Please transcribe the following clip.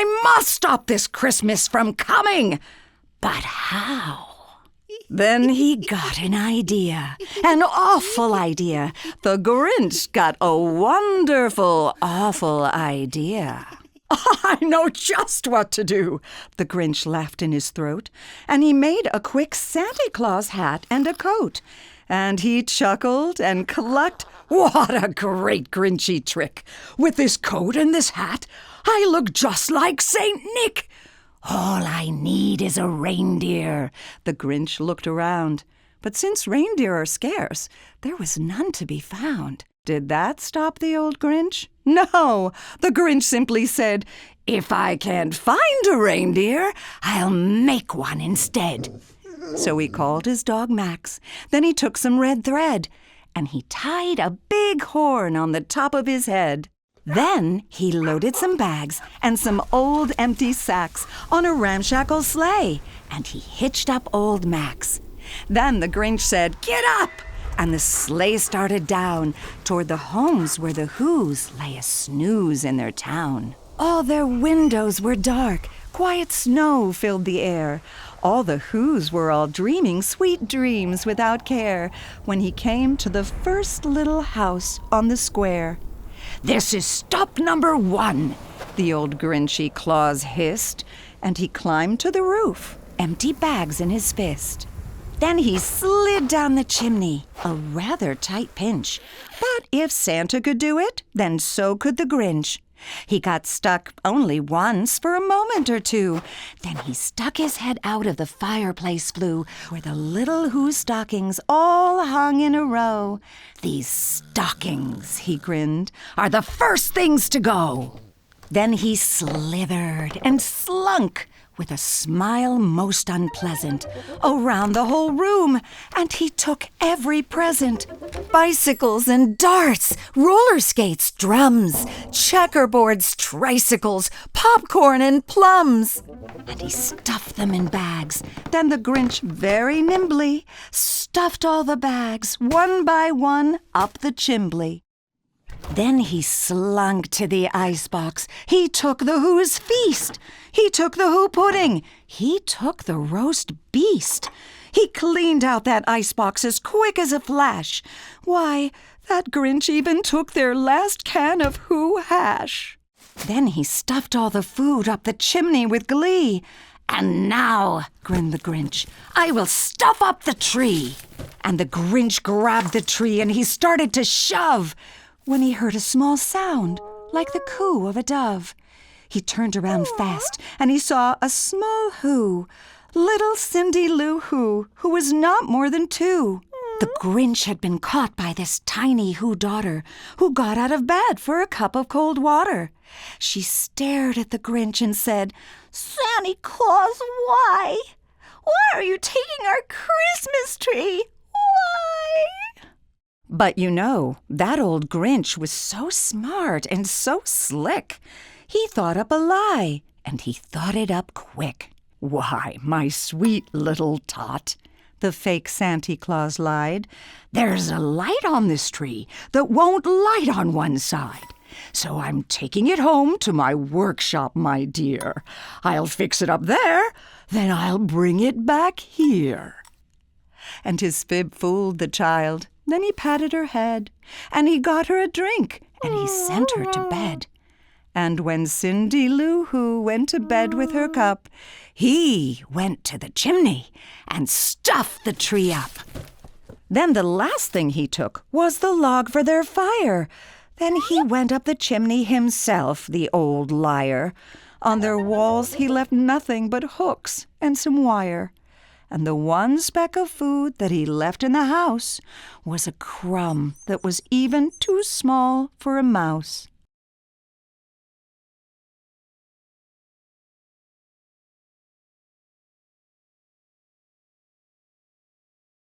I must stop this Christmas from coming. But how? Then he got an idea, an awful idea. The Grinch got a wonderful, awful idea. I know just what to do, the Grinch laughed in his throat, and he made a quick Santa Claus hat and a coat. And he chuckled and clucked. What a great Grinchy trick! With this coat and this hat, I look just like Saint Nick. All I need is a reindeer. The Grinch looked around. But since reindeer are scarce, there was none to be found. Did that stop the old Grinch? No, the Grinch simply said, if I can't find a reindeer, I'll make one instead. So he called his dog Max. Then he took some red thread, and he tied a big horn on the top of his head. Then he loaded some bags and some old empty sacks on a ramshackle sleigh, and he hitched up old Max. Then the Grinch said, get up! And the sleigh started down toward the homes where the Whos lay a snooze in their town. All their windows were dark. Quiet snow filled the air. All the Whos were all dreaming sweet dreams without care when he came to the first little house on the square. This is stop number 1, the old Grinchy Claus hissed, and he climbed to the roof, empty bags in his fist. Then he slid down the chimney, a rather tight pinch. But if Santa could do it, then so could the Grinch. He got stuck only once for a moment or two. Then he stuck his head out of the fireplace flue, where the little Who stockings all hung in a row. These stockings, he grinned, are the first things to go. Then he slithered and slunk, with a smile most unpleasant, around the whole room, and he took every present. Bicycles and darts, roller skates, drums, checkerboards, tricycles, popcorn and plums. And he stuffed them in bags. Then the Grinch very nimbly stuffed all the bags, one by one, up the chimbley. Then he slunk to the icebox. He took the Who's feast. He took the Who pudding. He took the roast beast. He cleaned out that icebox as quick as a flash. Why, that Grinch even took their last can of Who hash. Then he stuffed all the food up the chimney with glee. And now, grinned the Grinch, I will stuff up the tree. And the Grinch grabbed the tree and he started to shove, when he heard a small sound, like the coo of a dove. He turned around fast, and he saw a small Who, little Cindy Lou Who was not more than 2. The Grinch had been caught by this tiny Who daughter, who got out of bed for a cup of cold water. She stared at the Grinch and said, Santa Claus, why? Why are you taking our Christmas tree? Why? But you know, that old Grinch was so smart and so slick. He thought up a lie, and he thought it up quick. Why, my sweet little tot, the fake Santa Claus lied, there's a light on this tree that won't light on one side. So I'm taking it home to my workshop, my dear. I'll fix it up there, then I'll bring it back here. And his fib fooled the child. Then he patted her head, and he got her a drink, and he sent her to bed. And when Cindy Lou Who went to bed with her cup, he went to the chimney and stuffed the tree up. Then the last thing he took was the log for their fire. Then he went up the chimney himself, the old liar. On their walls he left nothing but hooks and some wire. And the one speck of food that he left in the house was a crumb that was even too small for a mouse.